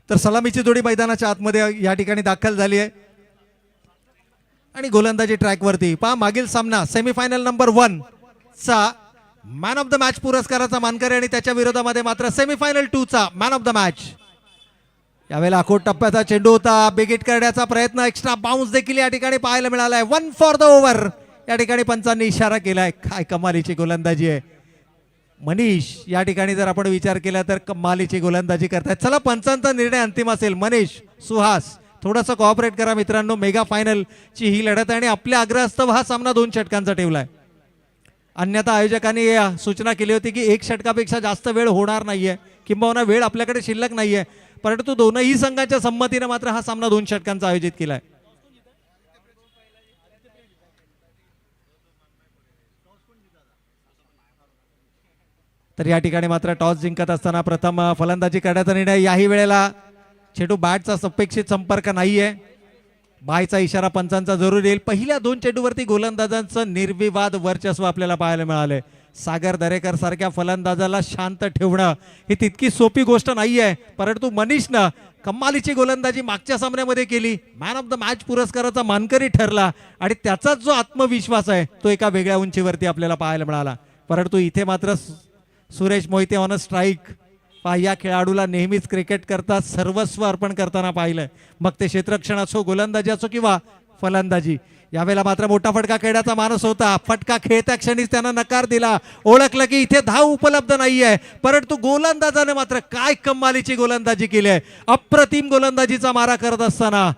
तर सलामीची जोडी मैदानाच्या आतमध्ये या ठिकाणी दाखल झाली आहे आणि गोलंदाजी ट्रॅकवरती पहा मागील सामना सेमीफायनल नंबर 1 चा मॅन ऑफ द मॅच पुरस्काराचा मानकरी आणि त्याच्या विरोधामध्ये मात्र सेमीफायनल 2 चा मॅन ऑफ द मॅच. यावेळेला अखोट टप्प्याचा चेंडू होता, बिगिट करण्याचा प्रयत्न, एक्स्ट्रा बाउन्स देखील या ठिकाणी पाहायला मिळालाय. 1 फॉर द ओव्हर या ठिकाणी पंचांनी इशारा केलाय. काय कमालीची गोलंदाजी आहे मनीष. या ठिकाणी जर आपण विचार केला तर कमालीची गोलंदाजी करतायत. चला पंचांचा निर्णय अंतिम असेल. मनीष, सुहास थोडंसं कोऑपरेट करा मित्रांनो. मेगा फायनल ची ही लढत आहे आणि आपल्या आग्रहास्तव हा सामना 2 षटकांचा ठेवलाय. अन्यथा आयोजकांनी सूचना केली होती की 1 षटकापेक्षा जास्त वेळ होणार नाहीये, किंबहुना वेळ आपल्याकडे शिल्लक नाहीये, परंतु दोनही संघाच्या संमतीने मात्र हा सामना 2 षटकांचा आयोजित केलाय. तर या ठिकाणी मात्र टॉस जिंकत असताना प्रथम फलंदाजी करण्याचा निर्णय. याही वेळेला चेंडू बॅटचा अपेक्षित संपर्क नाहीये. बायचा इशारा पंचांचा जरूर येईल. पहिल्या 2 चेंडूवरती गोलंदाजांचं निर्विवाद वर्चस्व आपल्याला पाहायला मिळालंय. सागर दरेकर सारख्या फलंदाजाला शांत ठेवणं ही तितकी सोपी गोष्ट नाहीये, परंतु मनीषनं कमालीची गोलंदाजी मागच्या सामन्यामध्ये केली. मॅन ऑफ द मॅच पुरस्काराचा मानकरी ठरला आणि त्याचा जो आत्मविश्वास आहे तो एका वेगळ्या उंचीवरती आपल्याला पाहायला मिळाला. परंतु इथे मात्र Suresh Mohite on a strike. या खेळाडूला नेहमीच क्रिकेट करता सर्वस्व अर्पण करताना पाहिलं, मग ते क्षेत्ररक्षण असो, गोलंदाजी असो किंवा फलंदाजी. यावेळेला मात्र मोठा फटका खेळण्याचा मानस होता. फटका खेळत्या क्षणीच त्यानं नकार दिला. ओळखलं की इथे धाव उपलब्ध नाहीये, परंतु गोलंदाजाने मात्र काय कमालीची गोलंदाजी केली आहे. अप्रतिम गोलंदाजीचा मारा करत असताना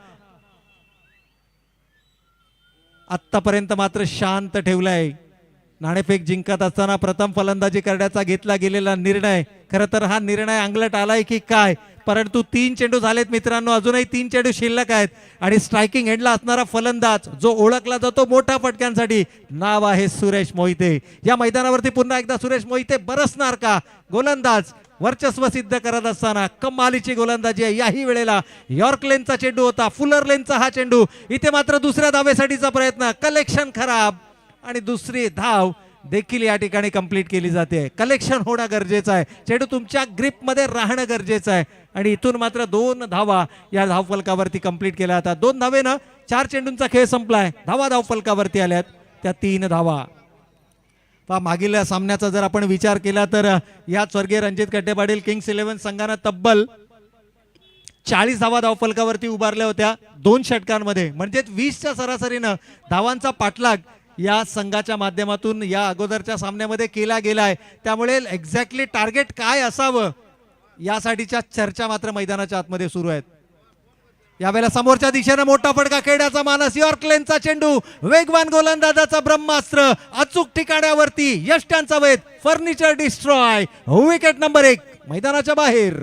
आतापर्यंत मात्र शांत ठेवलाय. नाणेफेक जिंकत असताना प्रथम फलंदाजी करण्याचा घेतला गेलेला निर्णय, खरं तर हा निर्णय अंगलट आलाय की काय, परंतु 3 चेंडू झालेत मित्रांनो. अजूनही 3 चेंडू शिल्लक आहेत आणि स्ट्रायकिंग एंडला असणारा फलंदाज जो ओळखला जातो मोठ्या फटक्यांसाठी, नाव आहे सुरेश मोहिते. या मैदानावरती पुन्हा एकदा सुरेश मोहिते बरसणार का? गोलंदाज वर्चस्व सिद्ध करत असताना कमालीची गोलंदाजी आहे. याही वेळेला यॉर्क लेनचा चेंडू होता, फुलर लेनचा हा चेंडू. इथे मात्र दुसऱ्या धावेसाठीचा प्रयत्न, कलेक्शन खराब आणि दुसरी धाव देखील या ठिकाणी कंप्लीट केली जाते. कलेक्शन होणं गरजेचं आहे, चेंडू तुमच्या ग्रिप मध्ये राहणं गरजेचं आहे आणि इथून मात्र 2 धावा या धावफलकावरती कंप्लीट केल्या जातात. 2 धावेनं 4 चेंडूंचा खेळ संपलाय. धावा धावफलकावरती आल्यात त्या 3 धावा. मागील सामन्याचा जर आपण विचार केला तर या स्वर्गीय रणजित कट्टे पाटील किंग्स 11 संघानं तब्बल 40 धावा धावफलकावरती उभारल्या होत्या 2 षटकांमध्ये, म्हणजे 20च्या सरासरीनं धावांचा पाठलाग या संघाच्या माध्यमातून या अगोदरच्या सामन्यामध्ये केला गेलाय. त्यामुळे एक्झॅक्टली टार्गेट काय असावं यासाठीच्या चर्चा मात्र मैदानाच्या आतमध्ये सुरू आहेत. यावेळेला समोरच्या दिशेने मोठा फटका खेळण्याचा मानस, यॉर्क लेनचा चेंडू, वेगवान गोलंदाजाचा ब्रह्मास्त्र अचूक ठिकाणावरती, यष्ट्यांचा वेध, फर्निचर डिस्ट्रॉय, विकेट नंबर 1 मैदानाच्या बाहेर.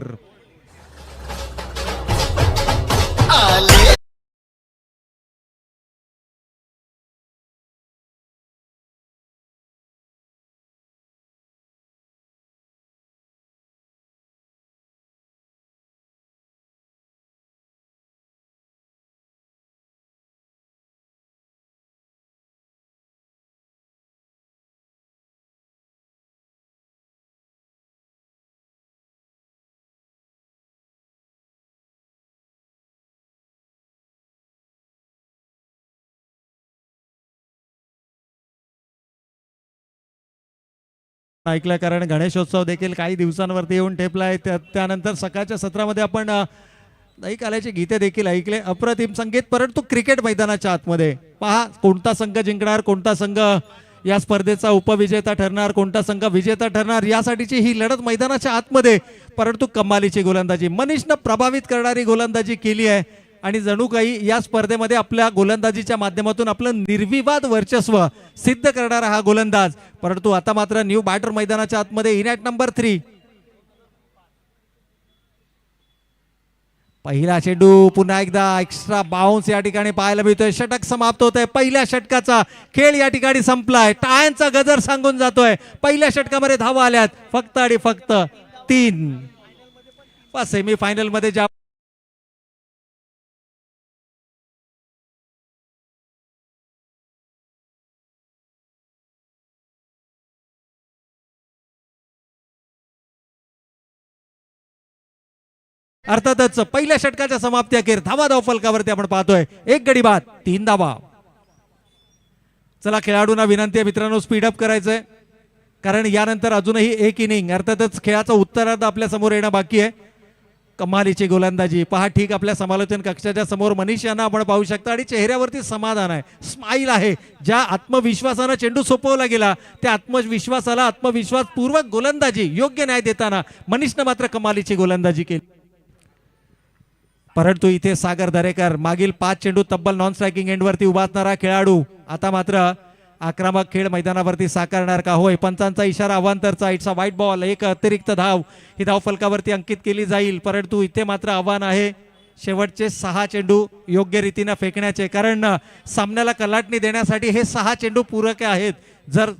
ऐकलं, कारण गणेशोत्सव देखील काही दिवसांवरती येऊन ठेपलाय. त्यानंतर सकाळच्या सत्रामध्ये आपण दही काल्याचे गीते देखील ऐकले. अप्रतिम संगीत, परंतु क्रिकेट मैदानाच्या आतमध्ये पहा कोणता संघ जिंकणार, कोणता संघ या स्पर्धेचा उपविजेता ठरणार, कोणता संघ विजेता ठरणार, यासाठीची ही लढत मैदानाच्या आतमध्ये. परंतु कमालीची गोलंदाजी, मनीषनं प्रभावित करणारी गोलंदाजी केली आहे आणि जणू काही या स्पर्धेमध्ये आपल्या गोलंदाजीच्या माध्यमातून आपलं निर्विवाद वर्चस्व सिद्ध करणारा हा गोलंदाज. परंतु आता मात्र न्यू बॅटर मैदानाच्या आतमध्ये इन ॲट नंबर 3. पहिला चेंडू, पुन्हा एकदा एक्स्ट्रा बाउन्स या ठिकाणी पाहायला मिळतोय. षटक समाप्त होत आहे. पहिल्या षटकाचा खेळ या ठिकाणी संपलाय. टाळ्यांचा गजर सांगून जातोय. पहिल्या षटकामध्ये धावा आल्यात फक्त आणि फक्त 3. सेमी फायनल मध्ये ज्या अर्थातच पहिल्या षटकाच्या समाप्ती अखेर धावा धाव फलकावरती आपण पाहतोय 1 गडी बाद 3 धावा. चला खेळाडूंना विनंती आहे मित्रांनो स्पीडअप करायचंय कारण यानंतर अजूनही एक इनिंग अर्थातच खेळाचा उत्तरार्ध आपल्या समोर येणं बाकी आहे. कमालीची गोलंदाजी पहा ठीक आपल्या समालोचन कक्षाच्या समोर मनीष यांना आपण पाहू शकता आणि चेहऱ्यावरती समाधान आहे स्माईल आहे. ज्या आत्मविश्वासानं चेंडू सोपवला गेला त्या आत्मविश्वासाला आत्मविश्वासपूर्वक गोलंदाजी योग्य न्याय देताना मनीषनं मात्र कमालीची गोलंदाजी केली. परंतु इथे सागर दरेकर मागील 5 चेंडू तब्बल नॉन स्ट्रायकिंग एंडवरती उभा असणारा खेळाडू आता मात्र आक्रमक खेळ मैदानावरती साकारणार का. होय पंचांचा इशारा अवांतरचा इट्स अ व्हाईट बॉल. एक अतिरिक्त धाव ही धाव फलकावरती अंकित केली जाईल. परंतु इथे मात्र आव्हान आहे शेवटचे 6 चेंडू योग्य रीतीने फेकण्याचे कारण सामन्याला कलाटणी देण्यासाठी हे 6 चेंडू पूरक आहेत. जर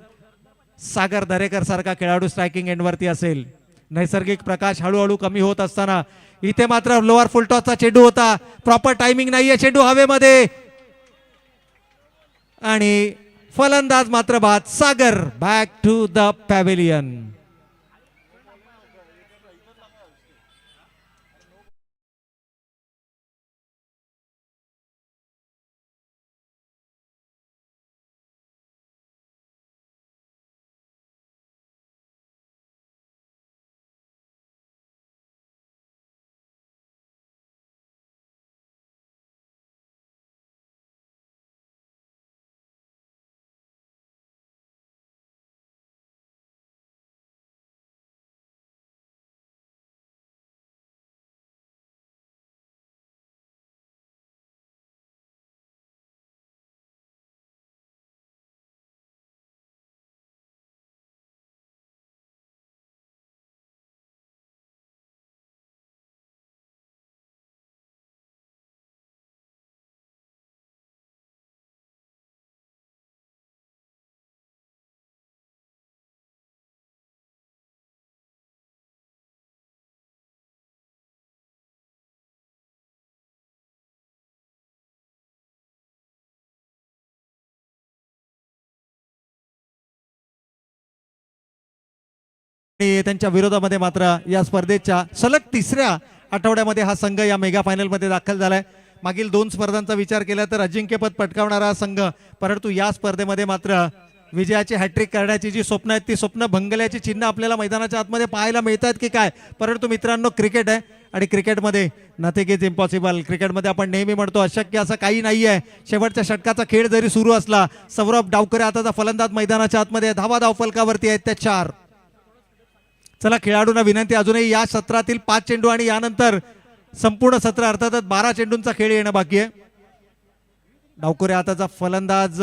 सागर दरेकर सारखा खेळाडू स्ट्रायकिंग एंडवरती असेल. नैसर्गिक प्रकाश हळूहळू कमी होत असताना इथे मात्र लोअर फुलटॉसचा चेंडू होता. प्रॉपर टायमिंग नाहीये चेंडू हवेमध्ये आणि फलंदाज मात्र बाद. सागर बॅक टू द पॅव्हेलियन. त्यांच्या विरोधामध्ये मात्र या स्पर्धेच्या सलग 3ऱ्या आठवड्यामध्ये हा संघ या मेगा फायनल मध्ये दाखल झालाय. मागील 2 स्पर्धांचा विचार केला तर अजिंक्यपद पटकावणारा संघ परंतु या स्पर्धेमध्ये मात्र विजयाची हॅट्रिक करण्याची जी स्वप्न आहेत ती स्वप्न भंगल्याची चिन्ह आपल्याला मैदानाच्या आतमध्ये पाहायला मिळतात की काय. परंतु मित्रांनो क्रिकेट आहे आणि क्रिकेटमध्ये नथिंग इज इम्पॉसिबल. क्रिकेटमध्ये आपण नेहमी म्हणतो अशक्य असं काही नाहीये. शेवटच्या षटकाचा खेळ जरी सुरू असला सौरभ डावकरे आताचा फलंदाज मैदानाच्या आतमध्ये धावा धाव फलकावरती आहेत त्या 4. चला खेळाडूंना विनंती अजूनही या सत्रातील 5 चेंडू आणि यानंतर संपूर्ण सत्र अर्थातच 12 चेंडूंचा खेळ येणं बाकी आहे. डावकरे आताचा फलंदाज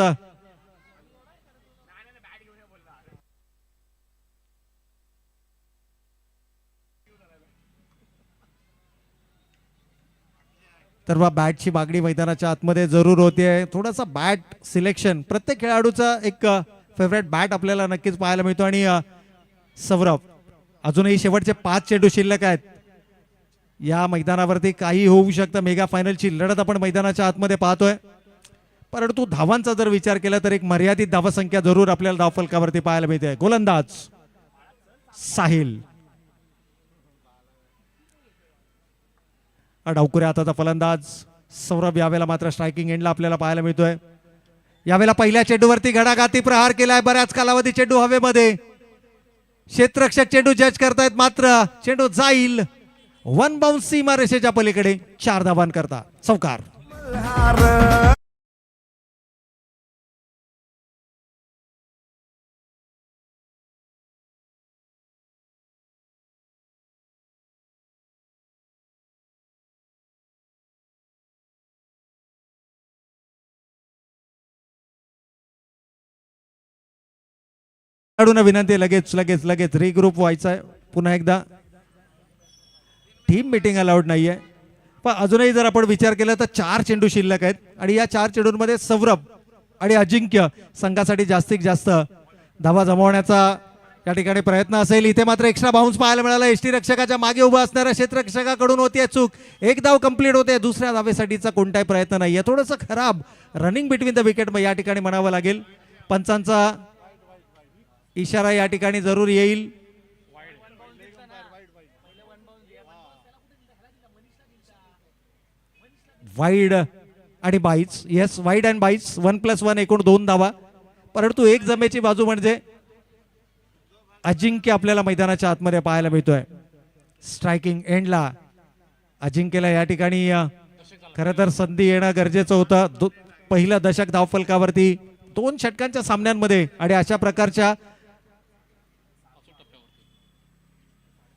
तर बॅटची मागणी मैदानाच्या आतमध्ये जरूर होते. थोडासा बॅट सिलेक्शन प्रत्येक खेळाडूचा एक फेवरेट बॅट आपल्याला नक्कीच पाहायला मिळतो आणि सौरभ अजूनही शेवटचे 5 चेंडू शिल्लक आहेत. या मैदानावरती काही होऊ शकतं. मेगा फायनलची लढत आपण मैदानाच्या आतमध्ये पाहतोय परंतु धावांचा जर विचार केला तर एक मर्यादित धावसंख्या जरूर आपल्याला धावफलकावरती पाहायला मिळते. गोलंदाज साहिल. डावकुरे आताचा फलंदाज सौरभ यावेळेला मात्र स्ट्रायकिंग एंडला आपल्याला पाहायला मिळतोय. यावेळेला पहिल्या चेंडूवरती घडाघाती प्रहार केलाय. बऱ्याच कालावधी चेंडू हवेमध्ये. क्षेत्ररक्षक चेंडू जज करतायत मात्र चेंडू जाईल 1 बाउन्स सीमा रेषेच्या पलीकडे 4 धावांकरता चौकार. खेळाडूंना विनंती लगेच लगेच लगेच रिग्रुप व्हायचं आहे. पुन्हा एकदा टीम मीटिंग अलाउड नाहीये पण अजूनही जर आपण विचार केला तर 4 चेंडू शिल्लक आहेत आणि या 4 चेंडूंमध्ये सौरभ आणि अजिंक्य संघासाठी जास्तीत जास्त धावा जमवण्याचा या ठिकाणी प्रयत्न असेल. इथे मात्र एक्स्ट्रा बाउन्स पाहायला मिळाला. एसटी रक्षकाच्या मागे उभा असणाऱ्या क्षेत्ररक्षकाकडून होतीये चूक. एक धाव कंप्लीट होते. दुसऱ्या धावेसाठीचा कोणताही प्रयत्न नाहीये. थोडंसं खराब रनिंग बिटवीन द विकेट या ठिकाणी म्हणावं लागेल. पंचांचा इशारा या ठिकाणी जरूर येईल. वाईड आणि byes. Yes, wide and byes. 1+1 एकूण 2 धावा. परंतु एक जमेची बाजू म्हणजे अजिंक्य आपल्याला मैदानाच्या आतमध्ये पाहायला मिळतोय. स्ट्रायकिंग एंडला अजिंक्यला या ठिकाणी खरं तर संधी येणं गरजेचं होतं. पहिलं दशक धावफलकावरती 2 षटकांच्या सामन्यांमध्ये आणि अशा प्रकारच्या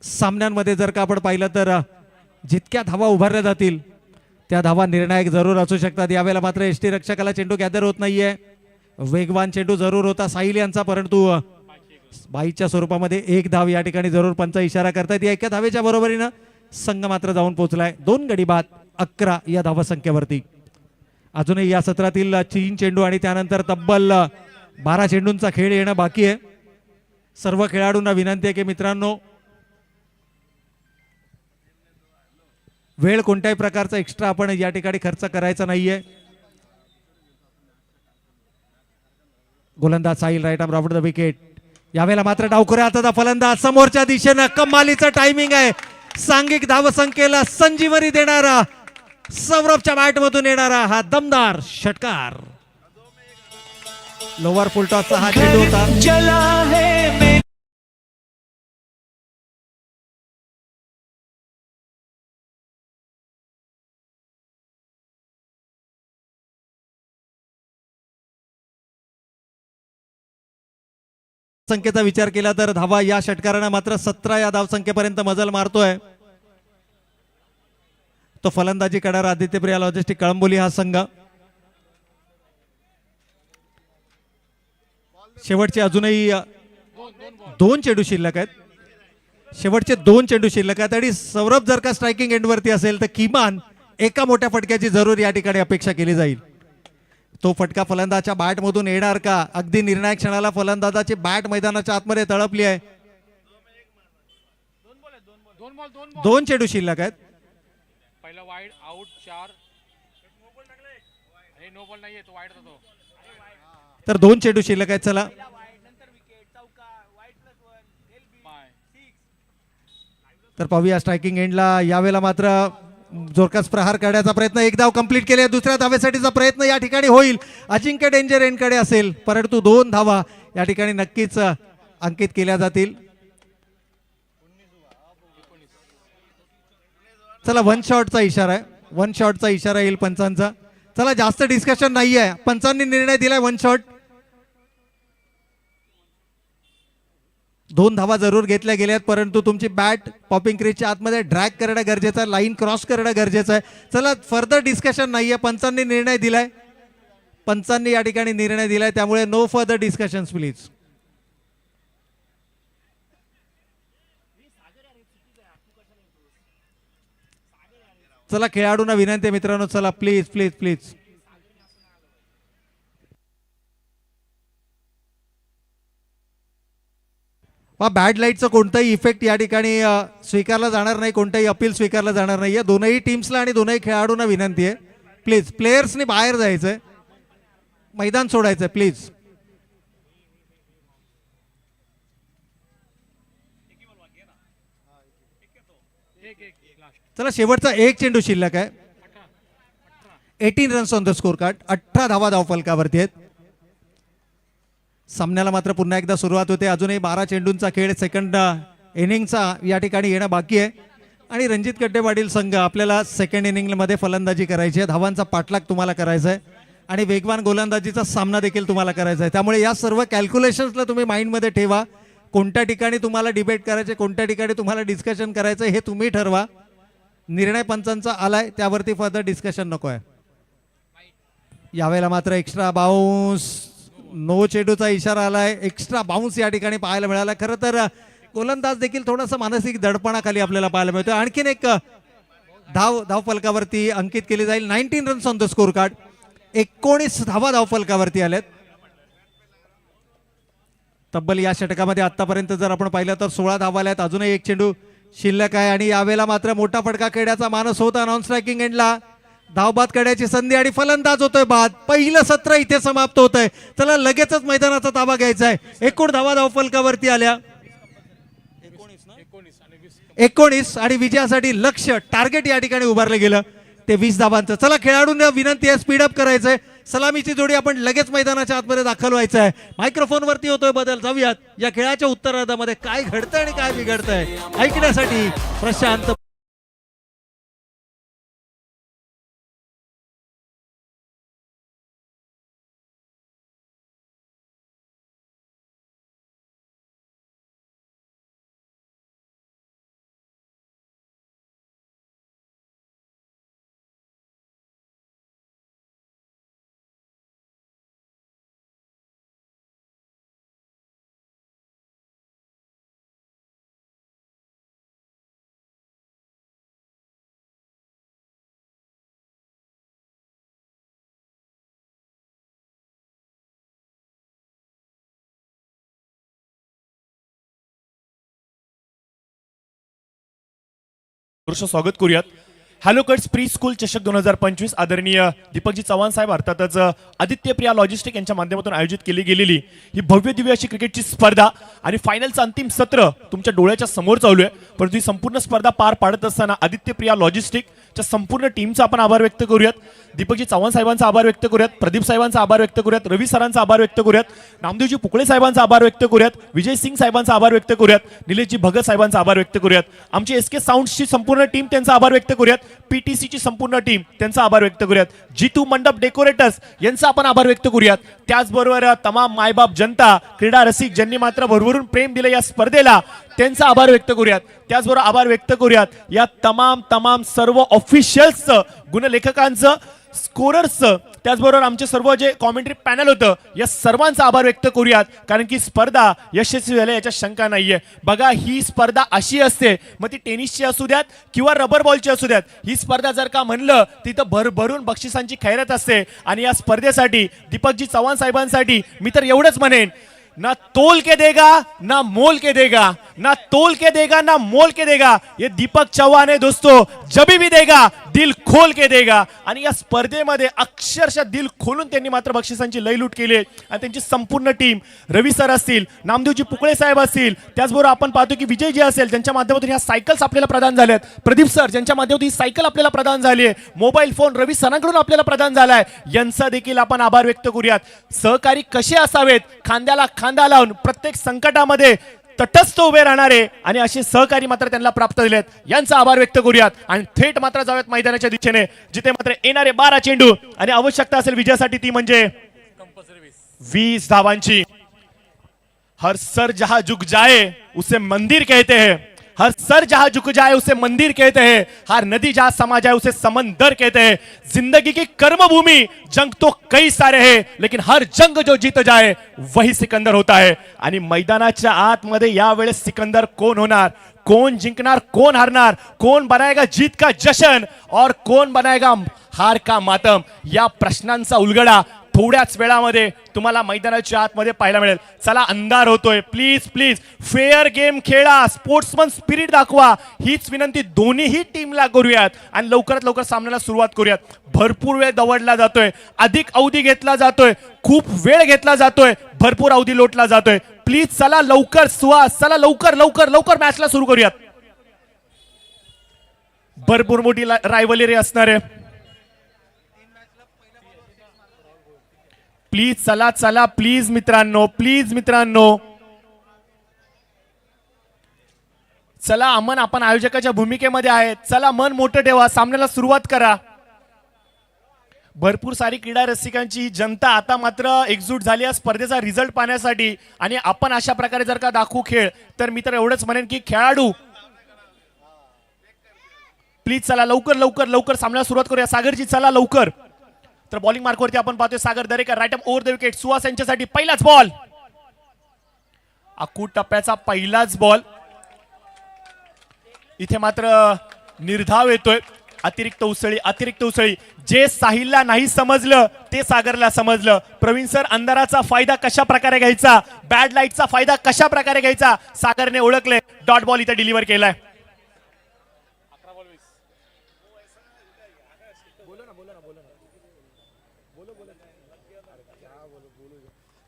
सामन्यांमध्ये जर का आपण पाहिलं तर जितक्या धावा उभारल्या जातील त्या धावा निर्णायक जरूर असू शकतात. यावेळेला मात्र एसटी रक्षकाला चेंडू गॅदर होत नाहीये. वेगवान चेंडू जरूर होता साहिल यांचा, परंतु बाईच्या स्वरूपामध्ये 1 धाव या ठिकाणी जरूर पंच इशारा करतायत. या एका धावेच्या बरोबरीनं संघ मात्र जाऊन पोहोचलाय 2 गडी बाद 11 या धावसंख्येवरती. अजूनही या सत्रातील 3 चेंडू आणि त्यानंतर तब्बल 12 चेंडूंचा खेळ येणं बाकी आहे. सर्व खेळाडूंना विनंती आहे की मित्रांनो, वेळ कोणत्याही प्रकारचा एक्स्ट्रा आपण या ठिकाणी खर्च करायचा नाहीये. गोलंदाज Sahil right arm round the wicket. यावेळेला मात्र डावखुऱ्या हाताचा फलंदाज समोरच्या दिशेनं कमालीचं टायमिंग आहे. सांघिक धावसंख्येला संजीवनी देणारा सौरभच्या बॅटमधून येणारा हा दमदार षटकार. लोअर फुलटॉसचा हा चेंडू होता. संख्येचा विचार केला तर धावा या षटकारानं मात्र 17 या धावसंख्येपर्यंत मजल मारतोय. तो फलंदाजी करणार आदित्य प्रिया लॉजिस्टिक कळंबोली हा संघ. शेवटचे अजूनही 2 चेंडू शिल्लक आहेत. शेवटचे 2 चेंडू शिल्लक आहेत आणि सौरभ जर का स्ट्रायकिंग एंडवरती असेल तर किमान एका मोठ्या फटक्याची जरूर या ठिकाणी अपेक्षा केली जाईल. तो फटका फलंदाच्या बॅट मधून येणार का? अगदी निर्णायक क्षणाला फलंदाजाची बॅट मैदानाच्या आतमध्ये तळपली आहे. 2 चेंडू शिल्लक आहेत. पहिला वाईड आउट 4 हे नो बॉल नाहीये, तो वाईड होतो. तर 2 चेंडू शिल्लक आहेत. चला तर पाहूया स्ट्रायकिंग एंडला यावेळेला मात्र जोरकस प्रहार करण्याचा प्रयत्न. 1 धाव कंप्लीट केले. दुसऱ्या धावेसाठीचा प्रयत्न या ठिकाणी होईल. अजिंक्य डेंजर एंडकडे असेल, परंतु 2 धावा या ठिकाणी नक्कीच अंकित केल्या जातील. चला 1 शॉटचा इशारा आहे. 1 शॉटचा इशारा येईल पंचांचा. चला जास्त डिस्कशन नाही आहे. पंचांनी निर्णय दिलाय 1 शॉट. 2 धावा जरूर घेतल्या गेल्यात, परंतु तुमची बॅट पॉपिंग क्रीजच्या आतमध्ये ड्रॅग करणं गरजेचं आहे. लाईन क्रॉस करणं गरजेचं आहे. चला फर्दर डिस्कशन नाहीये. पंचांनी निर्णय दिलाय. पंचांनी या ठिकाणी निर्णय दिलाय, त्यामुळे नो फर्दर डिस्कशन्स प्लीज. चला खेळाडूंना विनंती आहे मित्रांनो, चला प्लीज प्लीज प्लीज. बॅड लाईटचा कोणताही इफेक्ट या ठिकाणी स्वीकारला जाणार नाही. कोणताही अपील स्वीकारला जाणार नाही. दोनही टीम्सला आणि दोनही खेळाडूंना विनंती आहे, प्लीज प्लेयर्सनी बाहेर जायचंय, मैदान सोडायचंय प्लीज. चला शेवटचा 1 चेंडू शिल्लक आहे. 18 runs on the score card. 18 धावा धावफलकावरती आहेत. सामन्याला मात्र पुन्हा एकदा सुरुवात होते. अजूनही 12 चेंडूंचा खेळ सेकंड इनिंगचा या ठिकाणी येणं बाकी आहे आणि रणजित कड्डे पाटील संघ आपल्याला सेकंड इनिंगमध्ये फलंदाजी करायची आहे. धावांचा पाठलाग तुम्हाला करायचा आहे आणि वेगवान गोलंदाजीचा सामना देखील तुम्हाला करायचा आहे. त्यामुळे या सर्व कॅल्क्युलेशन्सला तुम्ही माइंडमध्ये ठेवा. कोणत्या ठिकाणी तुम्हाला डिबेट करायचे, कोणत्या ठिकाणी तुम्हाला डिस्कशन करायचं हे तुम्ही ठरवा. निर्णय पंचांचा आलाय, त्यावरती फर्दर डिस्कशन नको आहे. यावेळेला मात्र एक्स्ट्रा बाउन्स, नो चेंडूचा इशारा आलाय. एक्स्ट्रा बाउन्स या ठिकाणी पाहायला मिळाला. खरं तर गोलंदाज देखील थोडासा मानसिक दडपणाखाली आपल्याला पाहायला मिळतो. आणखीन एक धावफलकावरती अंकित केली जाईल. 19 runs on the score card. 19 धावा धावफलकावरती आल्यात. तब्बल या षटकामध्ये आतापर्यंत जर आपण पाहिलं तर 16 धावा आल्यात. अजूनही 1 चेंडू शिल्लक आहे आणि यावेळेला मात्र मोठा फटका खेळण्याचा मानस होता. नॉन स्ट्रायकिंग एंडला धावबाद करण्याची संधी आणि फलंदाज होतोय बाद. पहिलं सत्र इथे समाप्त होत आहे. चला लगेचच मैदानाचा ताबा घ्यायचा आहे. 19 धावा धावफलकावरती आल्या. 19 आणि विजयासाठी लक्ष्य टार्गेट या ठिकाणी उभारलं गेलं. ते 20 धावांचं. चला खेळाडूंना विनंती आहे, स्पीडअप करायचंय. सलामीची जोडी आपण लगेच मैदानाच्या आतमध्ये दाखल व्हायचं आहे. मायक्रोफोनवरती होतोय बदल. जाऊयात या खेळाच्या उत्तरार्धामध्ये काय घडतंय आणि काय बिघडतंय ऐकण्यासाठी. प्रशांत स्वागत करूयात. हॅलो कट्स प्री स्कूल चषक 2025 आदरणीय दीपकजी चव्हाण साहेब अर्थातच आदित्य प्रिया लॉजिस्टिक यांच्या माध्यमातून आयोजित केली गेलेली ही भव्य दिव्य अशी क्रिकेटची स्पर्धा आणि फायनलचं अंतिम सत्र तुमच्या डोळ्याच्या समोर चालू आहे. परंतु ही संपूर्ण स्पर्धा पार पाडत असताना आदित्य प्रिया लॉजिस्टिकच्या संपूर्ण टीमचा आपण आभार व्यक्त करूयात. दीपकजी चव्हाण साहेबांचा आभार व्यक्त करूयात, प्रदीप साहेबांचा आभार व्यक्त करूयात, रवी सरांचा आभार व्यक्त करूयात, नामदेवजी पुकळे साहेबांचा आभार व्यक्त करूयात, विजय सिंग साहेबांचा आभार व्यक्त करूयात, निलेशजी भगत साहेबांचा आभार व्यक्त करूयात, आमची एसके साऊंड्सची संपूर्ण टीम त्यांचा आभार व्यक्त करूयात, पीटीसीची संपूर्ण टीम त्यांचा आभार व्यक्त करूयात, जितू मंडप डेकोरेटर्स यांचा आपण आभार व्यक्त करूयात. त्याचबरोबर तमाम मायबाप जनता क्रीडा रसिक ज्यांनी मात्र भरभरून प्रेम दिले या स्पर्धेला त्यांचा आभार व्यक्त करूयात. त्याचबरोबर आभार व्यक्त करूयात या तमाम सर्व ऑफिशियल्सचं, गुणलेखकांचं, स्कोरर्सचं, त्याचबरोबर आमचे सर्व जे कॉमेंट्री पॅनल होतं या सर्वांचा आभार व्यक्त करूयात. कारण की स्पर्धा यशस्वी झाली याच्यात शंका नाहीये. बघा ही स्पर्धा अशी असते, मग ती टेनिसची असू द्यात किंवा रबर बॉलची असू द्यात, ही स्पर्धा जर का म्हणलं तिथं भरभरून बक्षिसांची खैरत असते. आणि या स्पर्धेसाठी दीपकजी चव्हाण साहेबांसाठी मी तर एवढंच म्हणेन, ना तोल के देगा ना मोल के देगा, ना तोल के देगा ना मोल के देगा, ये दीपक चव्हाण है दोस्तों, जभी भी देगा दिल खोल के देगा. आणि या स्पर्धेमध्ये अक्षरशः दिल खोलून त्यांनी मात्र बक्षिसांची लयलूट केली आणि त्यांची संपूर्ण टीम, रवी सर असतील, नामदेवजी पुकळे साहेब असतील, त्याचबरोबर आपण पाहतो की विजय जी असेल त्यांच्या माध्यमातून ह्या सायकल्स आपल्याला प्रदान झाल्यात, प्रदीप सर ज्यांच्या माध्यमातून ही सायकल आपल्याला प्रदान झाली आहे, मोबाईल फोन रवी सरांकडून आपल्याला प्रदान झालाय, यांचा देखील आपण आभार व्यक्त करूयात. सहकारी कसे असावेत, खांद्याला खांदा लावून प्रत्येक संकटामध्ये तटस्थ उभे राहणारे आणि असे सहकारी मात्र त्यांना प्राप्त झालेत, यांचा आभार व्यक्त करूयात. आणि थेट मात्र जाऊयात मैदानाच्या दिशेने, जिथे मात्र येणारे 12 चेंडू आणि आवश्यकता असेल विजयासाठी ती म्हणजे 20 धावांची. हर सर जहां झुक जाए उसे मंदिर कहते हैं, हर सर जहां झुक जाए उसे मंदिर कहते हैं, हर नदी जहां समा जाए उसे समंदर कहते हैं. जिंदगी की कर्मभूमि जंग तो कई सारे हैं, लेकिन हर जंग जो जीत जाए वही सिकंदर होता है. आणि मैदानाच्या आतमध्ये यावेळेस सिकंदर कोण होणार, कोण जिंकणार, कोण हारणार, कोण बनाएगा जीत का जश्न और कोण बनाएगा हार का मातम, या प्रश्नांचा उलगडा थोड्याच वेळामध्ये तुम्हाला मैदानाच्या आतमध्ये पाहायला मिळेल. चला अंधार होतोय, प्लीज प्लीज फेअर गेम खेळा, स्पोर्ट्समन स्पिरिट दाखवा, हीच विनंती दोन्हीही टीमला करूयात आणि लवकरात लवकर सामन्याला सुरुवात करूयात. भरपूर वेळ दवडला जातोय, अधिक अवधी घेतला जातोय, खूप वेळ घेतला जातोय, भरपूर अवधी लोटला जातोय. प्लीज चला लवकर सुहास, चला लवकर लवकर लवकर मॅचला सुरू करूयात. भरपूर मोठी रायव्हलरी असणार आहे. प्लीज चला चला, प्लीज मित्रांनो, प्लीज मित्रांनो, चला. अमन आपण आयोजकाच्या भूमिकेमध्ये आहेत, चला मन मोठं ठेवा, सामन्याला सुरुवात करा. भरपूर सारी क्रीडा रसिकांची ही जनता आता मात्र एकजूट झाली आहे स्पर्धेचा रिझल्ट पाहण्यासाठी. आणि आपण अशा प्रकारे जर का दाखवू खेळ, तर मी तर एवढंच म्हणेन की खेळाडू प्लीज चला लवकर लवकर लवकर सामन्याला सुरुवात करूया. सागरजी चला लवकर. तर बॉलिंग मार्कवरती आपण पाहतोय Sagar Darekar, right over the wicket. Suhas यांच्यासाठी पहिलाच बॉल, अकूट टप्प्याचा पहिलाच बॉल. इथे मात्र निर्धाव येतोय, अतिरिक्त उसळी, अतिरिक्त उसळी. जे साहिलला नाही समजलं ते सागरला समजलं. प्रवीण सर, अंधाराचा फायदा कशा प्रकारे घ्यायचा, बॅड लाईटचा फायदा कशा प्रकारे घ्यायचा, सागरने ओळखले. डॉट बॉल इथे डिलिव्हर केलाय.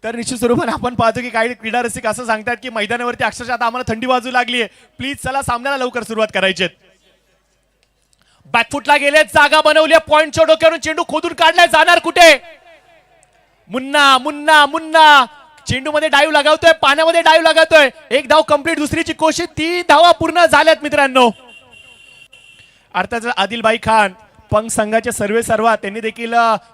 तर निश्चित स्वरूपाने आपण पाहतो की काही क्रीडा रसिक असं सांगतात की मैदानावरती अक्षरशः आता आम्हाला थंडी वाजू लागली आहे, प्लीज चला सामन्याला लवकर सुरुवात करायची. बॅकफुटला गेले, जागा बनवली, पॉइंटच्या डोक्यावरून चेंडू खोदून काढलाय, जाणार कुठे? मुन्ना मुन्ना मुन्ना चेंडू मध्ये डाईव्ह लगावतोय, पाण्यामध्ये डाईव्ह लगावतोय. एक धाव कंप्लीट, दुसरीची कोशिश, 3 धावा पूर्ण झाल्यात मित्रांनो. अर्थात आदिलभाई खान पंख संघाचे सर्वा त्यांनी देखील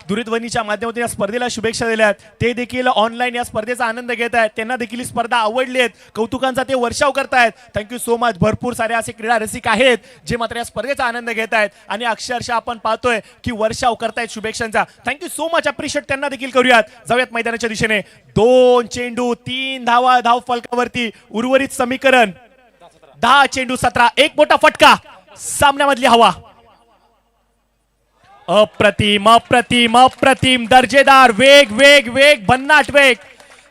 दूरध्वनीच्या माध्यमातून या स्पर्धेला शुभेच्छा दिल्यात. ते देखील ऑनलाईन या स्पर्धेचा आनंद घेत आहेत. त्यांना देखील ही स्पर्धा आवडली आहे, कौतुकांचा ते वर्षाव करतायत. Thank you so much. भरपूर सारे असे क्रीडा रसिक आहेत जे मात्र या स्पर्धेचा आनंद घेत आहेत आणि अक्षरशः आपण पाहतोय की वर्षाव करतायत शुभेच्छांचा. Thank you so much. अप्रिशिएट त्यांना देखील करूयात. जाऊयात मैदानाच्या दिशेने. 2 चेंडू 3 धावा धाव फलकावरती. उर्वरित समीकरण 10 चेंडू 17. एक मोठा फटका, सामन्यामधली हवा. अप्रतिम अप्रतिम अप्रतिम दर्जेदार वेग वेग वेग भन्नाट वेग.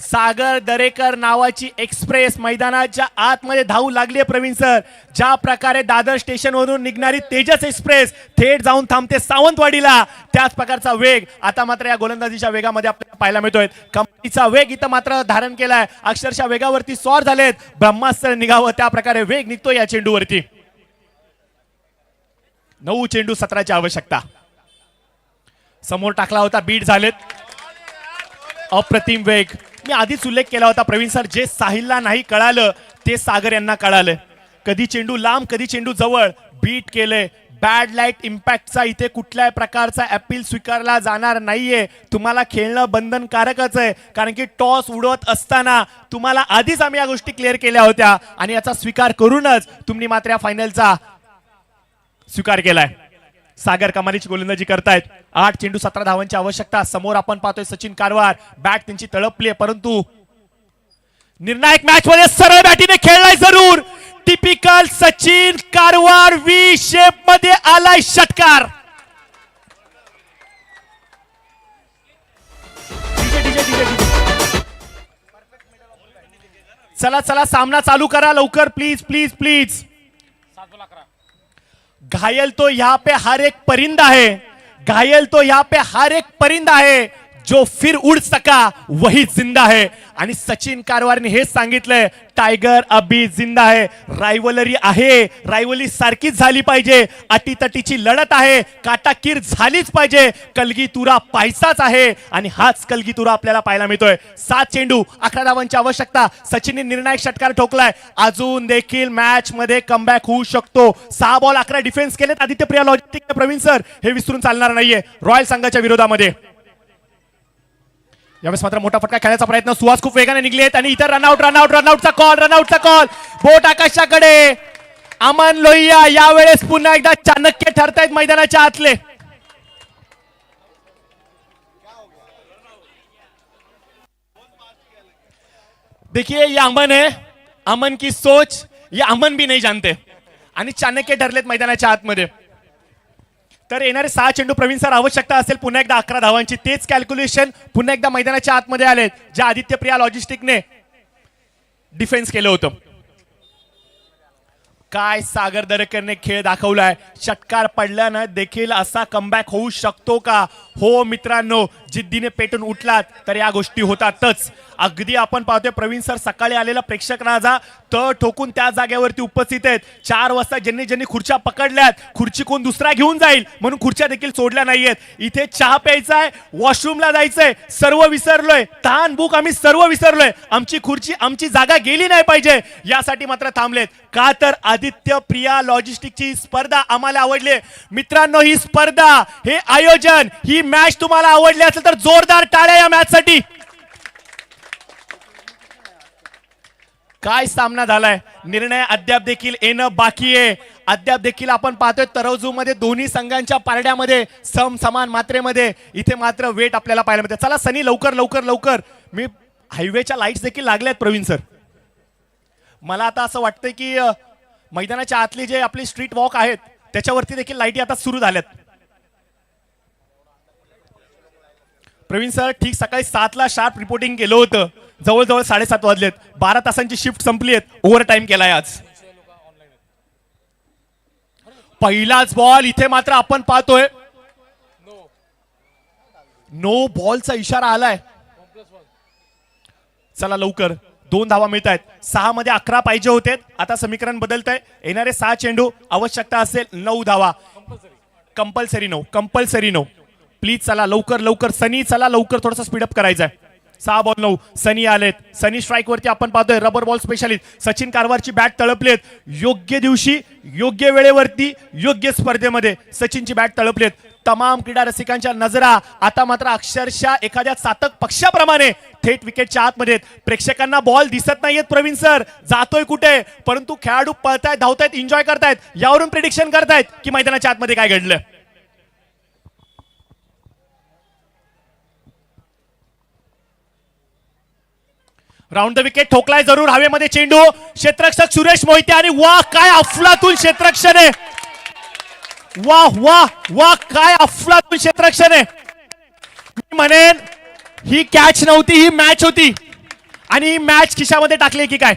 सागर दरेकर नावाची एक्सप्रेस मैदानाच्या आतमध्ये धावू लागली आहे प्रवीण सर. ज्या प्रकारे दादर स्टेशन वरून निघणारी तेजस एक्सप्रेस थेट जाऊन थांबते सावंतवाडीला, त्याच प्रकारचा वेग आता मात्र या गोलंदाजीच्या वेगामध्ये आपल्याला पाहायला मिळतोय. कंपनीचा वेग इथं मात्र धारण केलाय. अक्षरशः वेगावरती स्वार झालेत. ब्रह्मास्त्र निघावं त्या प्रकारे वेग निघतो या चेंडूवरती. 9 चेंडू 17ची आवश्यकता. समोर टाकला होता, बीट झालेत. अप्रतिम वेग. मी आधीच उल्लेख केला होता प्रवीण सर, जे साहिलला नाही कळालं ते सागर यांना कळालं. कधी चेंडू लांब, कधी चेंडू जवळ, बीट केले. बॅड लाईट इम्पॅक्टचा इथे कुठल्याही प्रकारचा अपील स्वीकारला जाणार नाहीये. तुम्हाला खेळणं बंधनकारकच आहे, कारण की टॉस उडवत असताना तुम्हाला आधीच आम्ही या गोष्टी क्लिअर केल्या होत्या आणि याचा स्वीकार करूनच तुम्ही मात्र या फायनलचा स्वीकार केलाय. सागर कमालीची गोलंदाजी करतायत. 8 चेंडू 17 धावांची आवश्यकता. समोर आपण पाहतोय सचिन कारवार. बॅट त्यांची तळपली आहे, परंतु निर्णायक मॅच मध्ये सरळ बॅटीने खेळलाय जरूर. Typical Sachin Karwar V shape मध्ये आलाय षटकार. चला चला सामना चालू करा लवकर, प्लीज प्लीज प्लीज. 7 बॉल 11. घायल तो यहाँ पे हर एक परिंदा है, घायल तो यहाँ पे हर एक परिंदा है, जो फिर उड़ सका वही जिंदा है. आणि सचिन कारवारने हेच सांगितलंय, टायगर अभी जिंदा है. रायव्हलरी आहे, रायव्हलरी सारखीच झाली पाहिजे. अटीतटीची लढत आहे, काटाकीर झालीच पाहिजे. कलगीतुरा पाहायचाच आहे आणि हाच कलगीतुरा आपल्याला पाहायला मिळतोय. 7 चेंडू 11 धावांची आवश्यकता. सचिनने निर्णायक षटकार ठोकलाय. अजून देखील मॅच मध्ये कमबॅक होऊ शकतो. 6 बॉल 11 डिफेन्स केलेत आदित्य प्रिया लॉजिस्टिक प्रवीण सर, हे विसरून चालणार नाहीये रॉयल संघाच्या विरोधामध्ये. यावेळेस मात्र मोठा फटका खेळण्याचा प्रयत्न. सुहास खूप वेगाने निघलेत आणि इतर रनआउटचा कॉल. बोट आकाशाकडे. अमन लोहिया यावेळेस पुन्हा एकदा चाणक्य ठरतायत मैदानाच्या आतले. देखिए ये अमन है, अमन की सोच ये अमन भी नहीं जानते आणि चाणक्य ठरलेत मैदानाच्या आतमध्ये. तर येणारे 6 चेंडू प्रवीण सर आवश्यकता असेल पुन्हा एकदा 11 धावांची. तेच कॅल्क्युलेशन पुन्हा एकदा मैदानाच्या आतमध्ये आलेत, जे आदित्य प्रिया लॉजिस्टिकने डिफेन्स केलं होतं. काय सागर दरेकरने खेळ दाखवलाय. षटकार पडल्यानं देखील असा कमबॅक होऊ शकतो का? हो मित्रांनो, जिद्दीने पेटून उठलात तर या गोष्टी होतातच. अगदी आपण पाहतोय प्रवीण सर सकाळी आलेला प्रेक्षक राजा तळ ठोकून त्या जागेवरती उपस्थित आहेत. 4 वाजता ज्यांनी ज्यांनी खुर्च्या पकडल्यात, खुर्ची कोण दुसरा घेऊन जाईल म्हणून खुर्च्या देखील सोडल्या नाहीयेत. इथे चहा प्यायचाय, वॉशरूमला जायचंय, सर्व विसरलोय. तहान भूक आम्ही सर्व विसरलोय. आमची खुर्ची, आमची जागा गेली नाही पाहिजे यासाठी मात्र थांबलेत. का तर आदित्य प्रिया लॉजिस्टिकची स्पर्धा आम्हाला आवडली. मित्रांनो, ही स्पर्धा, हे आयोजन, ही मॅच तुम्हाला आवडली असेल तर जोरदार टाळ्या या मॅच साठी. काय सामना झालाय. निर्णय अद्याप देखील येणं बाकी आहे. अद्याप देखील आपण पाहतोय तराजू मध्ये दोन्ही संघांच्या पारड्यामध्ये समान मात्रेमध्ये इथे मात्र वेट आपल्याला पाहायला मिळते. चला सनी, लवकर लवकर लवकर. मी हायवेच्या लाईट्स देखील लागल्यात प्रवीण सर. मला आता असं वाटतंय की मैदानाच्या आतली जे आपली स्ट्रीट वॉक आहेत त्याच्यावरती देखील लाईटी आता सुरू झाल्यात. प्रवीण सर ठीक सकाळी 7ला शार्प रिपोर्टिंग केलं होतं. जवळजवळ 7:30 वाजलेत. 12 तासांची शिफ्ट संपली आहे. ओव्हर टाइम केलाय आज. पहिलाच बॉल इथे मात्र आपण पाहतोय नो बॉलचा इशारा आलाय. चला लवकर, 2 धावा मिळत आहेत. 6 मध्ये 11 पाहिजे होते. आता समीकरण बदलतंय. येणारे 6 चेंडू आवश्यकता असेल 9 धावा. कंपल्सरी नो प्लीज चला लवकर लवकर सनी चला लवकर थोडासा स्पीडअप करायचा आहे 6 बॉल 9 सनी आलेत सनी स्ट्राईक वरती आपण पाहतोय रबर बॉल स्पेशालिस्ट सचिन कारवारची बॅट तळपलेत योग्य दिवशी योग्य वेळेवरती योग्य स्पर्धेमध्ये सचिनची बॅट तळपलेत तमाम क्रीडा रसिकांच्या नजरा आता मात्र अक्षरशः एखाद्या चातक पक्षाप्रमाणे थेट विकेटच्या आतमध्ये प्रेक्षकांना बॉल दिसत नाहीयेत प्रवीण सर जातोय कुठे परंतु खेळाडू पळतायत धावतायत एन्जॉय करतायत यावरून प्रिडिक्शन करतायत की मैदानाच्या आतमध्ये काय घडलं राऊंड द विकेट ठोकलाय जरूर हवेमध्ये चेंडू क्षेत्ररक्षक सुरेश मोहिते आणि वाह काय अफलातून क्षेत्ररक्षण आहे वाह वाह वाह काय अफलातून क्षेत्ररक्षण आहे मी म्हणेन ही कॅच नव्हती ही मॅच होती आणि ही मॅच खिशामध्ये टाकली की काय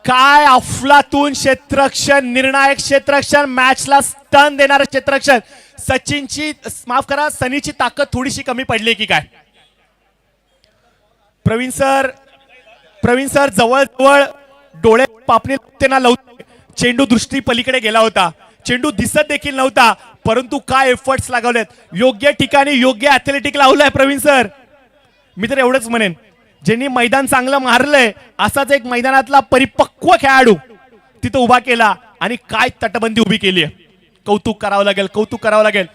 काय अफलातून क्षेत्ररक्षण निर्णायक क्षेत्ररक्षण मॅचला स्टन देणारं क्षेत्ररक्षण सचिनची माफ करा सनीची ताकद थोडीशी कमी पडली की काय प्रवीण सर जवळ जवळ डोळे पापणी लावते चेंडू दृष्टी पलीकडे गेला होता चेंडू दिसत देखील नव्हता परंतु काय एफर्ट्स लागवलेत योग्य ठिकाणी योग्य ऍथलेटिक लावलंय प्रवीण सर मी तर एवढंच म्हणेन ज्यांनी मैदान चांगलं मारलंय असाच एक मैदानातला परिपक्व खेळाडू तिथं उभा केला आणि काय तटबंदी उभी केली आहे कौतुक करावं लागेल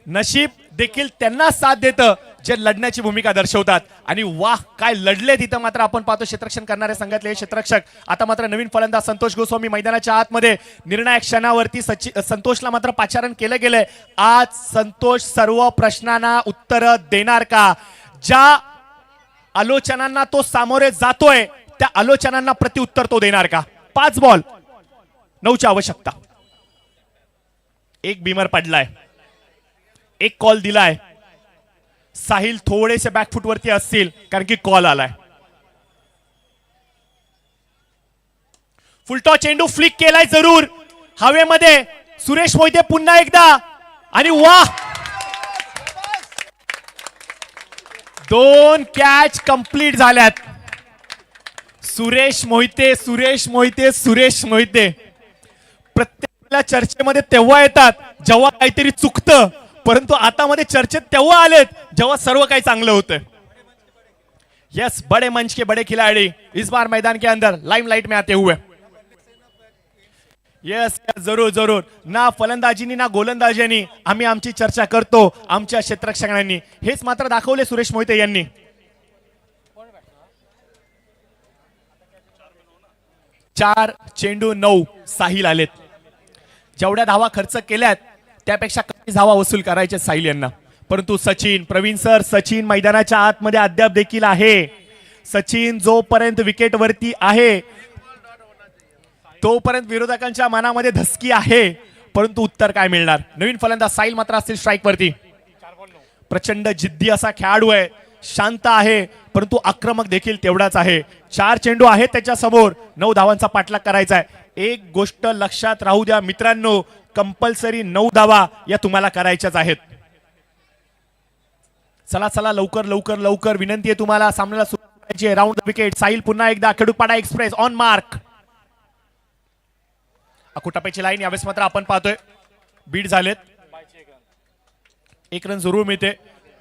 नशीब देखील त्यांना साथ देतं जे लढण्याची भूमिका दर्शवतात आणि वाह काय लढले तिथं मात्र आपण पाहतो क्षेत्ररक्षण करणारे संघातले क्षेत्ररक्षक आता मात्र नवीन फलंदाज संतोष गोस्वामी मैदानाच्या आतमध्ये निर्णायक क्षणावरती संतोषला मात्र पाचारण केलं गेलंय आज संतोष सर्व प्रश्नांना उत्तर देणार का ज्या आलोचनांना तो सामोरे जातोय त्या आलोचनांना प्रत्युत्तर तो देणार का 5 बॉल 9ची आवश्यकता एक बीमर पडलाय एक कॉल दिलाय साहिल थोडेसे बॅकफुट वरती असतील कारण की कॉल आलाय फुलटॉ चेंडू फ्लिक केलाय जरूर हवेमध्ये सुरेश मोहिते पुन्हा एकदा आणि वाह 2 कॅच कंप्लीट झाल्यात सुरेश मोहिते प्रत्येकाला चर्चेमध्ये तेव्हा येतात जेव्हा काहीतरी चुकतं परंतु आता मध्ये चर्चेत तेव्हा आलेत जेव्हा सर्व काही चांगलं होतं यस बड़े मंच के बड़े खिलाड़ी इस बार मैदान के अंदर लाइमलाइट में आते हुए यस जरूर ना फलंदाजीनी ना गोलंदाजीनी आम्ही आमची चर्चा करतो आमच्या क्षेत्ररक्षकांनी हेच मात्र दाखवले सुरेश मोहिते यांनी 4 चेंडू 9 साहिल आलेत जेवढ्या धावा खर्च केल्यात त्यापेक्षा कमी धावा वसूल करायचे साहिल यांना परंतु सचिन मैदानाच्या आतमध्ये अद्याप देखील आहे सचिन जोपर्यंत विकेट वरती आहे तोपर्यंत विरोधकांच्या मनामध्ये धसकी आहे परंतु उत्तर काय मिळणार नवीन फलंदाज साहिल मात्र असतील स्ट्राईक वरती प्रचंड जिद्दी असा खेळाडू आहे शांत आहे परंतु आक्रमक देखील तेवढाच आहे 4 चेंडू आहेत त्याच्या समोर 9 धावांचा पाठलाग करायचा आहे एक गोष्ट लक्षात राहू द्या मित्रांनो कंपल्सरी 9 धावा या तुम्हाला करायच्याच आहेत चला लवकर विनंती आहे तुम्हाला सामन्याला सुरुवात करायची आहे राऊंड द विकेट साहिल पुन्हा एकदा खेडूपाडा एक्सप्रेस ऑन मार्क अकुटापेची लाईन यावेळेस मात्र आपण पाहतोय बीट झालेत 1 रन जरूर मिळते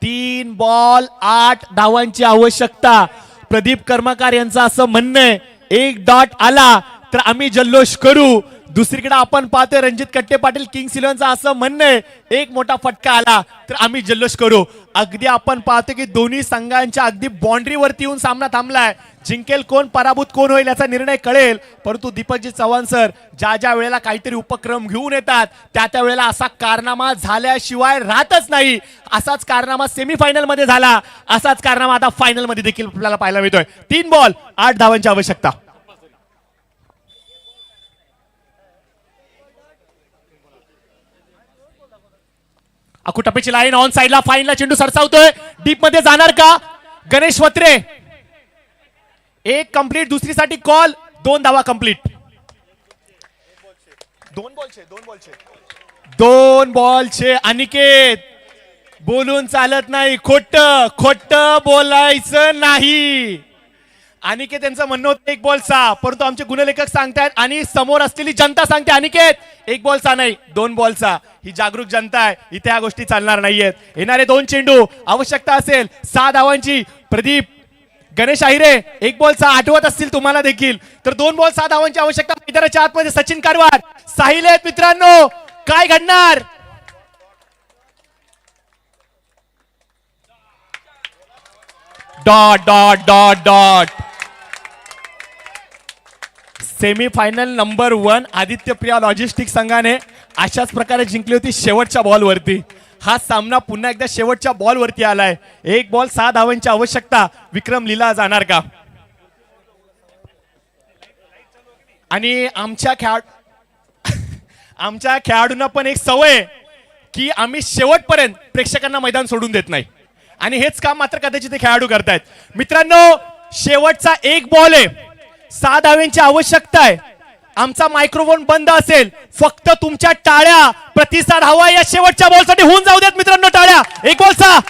3 बॉल 8 धावांची आवश्यकता प्रदीप कर्मकार यांचं असं म्हणणं आहे 1 डॉट आला तर आम्ही जल्लोष करू दुसरीकडे आपण पाहतोय रणजित कट्टे पाटील किंग्स इलेव्हनचं असं म्हणणं आहे एक मोठा फटका आला तर आम्ही जल्लोष करू अगदी आपण पाहतो की दोन्ही संघांच्या अगदी बाउंड्रीवरती येऊन सामना थांबलाय जिंकेल कोण पराभूत कोण होईल याचा निर्णय कळेल परंतु दीपकजी चव्हाण सर ज्या वेळेला काहीतरी उपक्रम घेऊन येतात त्या वेळेला असा कारनामा झाल्याशिवाय राहतच नाही असाच कारनामा सेमीफायनल मध्ये झाला असाच कारनामा आता फायनल मध्ये देखील आपल्याला पाहायला मिळतोय 3 बॉल 8 धावांची आवश्यकता अकुटपेची लाईन ऑन साइडला फाईनला चेंडू सरसावतोय डीप मध्ये जाणार का गणेश वत्रे एक कंप्लीट दुसरीसाठी कॉल 2 धावा कंप्लीट 2 बॉलचे अनिकेत बोलून चालत नाही खोट बोलायचं नाही अनिकेत यांचं म्हणणं होतं 1 बॉल 6, परंतु आमचे गुणलेखक सांगतायत आणि समोर असलेली जनता सांगते अनिकेत 1 बॉल 6 नाही 2 बॉल 6. ही जागरूक जनता आहे, इथे ह्या गोष्टी चालणार नाहीयेत. येणारे 2 चेंडू आवश्यकता असेल 6 धावांची. प्रदीप गणेश आहिरे 1 बॉल 6 आठवत असतील तुम्हाला देखील, तर 2 बॉल 6 धावांची आवश्यकता. मैदानाच्या आतमध्ये सचिन कारवार साहिल आहेत मित्रांनो, काय घडणार? Dot dot dot dot. Semifinal number 1 Adityapriya logistics संघाने अशाच प्रकारे जिंकली होती शेवटच्या बॉलवरती. हा सामना पुन्हा एकदा शेवटच्या बॉलवरती आलाय. 1 बॉल 6 धावांची आवश्यकता. विक्रम लीला जाणार का? आणि आमच्या खेळाडूंना पण एक सवय की आम्ही शेवटपर्यंत प्रेक्षकांना मैदान सोडून देत नाही, आणि हेच काम मात्र कदाचित ते खेळाडू करतायत. मित्रांनो शेवटचा 1 बॉल आहे, 6 धावांची आवश्यकता आहे. आमचा मायक्रोफोन बंद असेल, फक्त तुमच्या टाळ्या प्रतिसाद हवा या शेवटच्या बॉलसाठी. होऊन जाऊ देत मित्रांनो टाळ्या. 1 बॉल 6.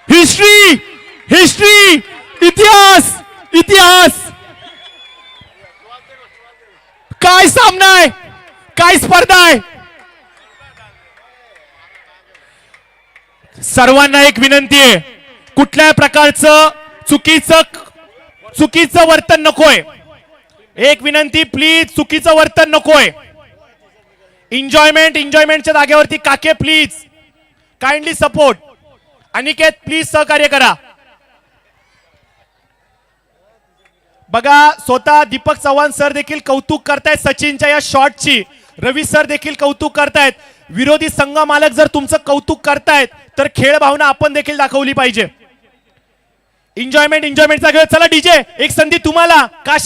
हिस्ट्री हिस्ट्री, इतिहास इतिहास. काय सामना आहे, काय स्पर्धा आहे. सर्वांना एक विनंती आहे, कुठल्याही प्रकारचं चुकीचं वर्तन नकोय. एक विनंती प्लीज, चुकीचं वर्तन नकोय. एन्जॉयमेंटच्या जागेवरती काके please kindly support. Aniket please सहकार्य करा. बघा स्वतः दीपक चव्हाण सर देखील कौतुक करतायत सचिनच्या या शॉटची. रवी सर देखील कौतुक करतायत. विरोधी संघ मालक जर तुमचं कौतुक करतायत तर खेळ भावना आपण देखील दाखवली पाहिजे. एन्जॉयमेंटचा खेळ. चला डीजे एक संधी तुम्हाला. का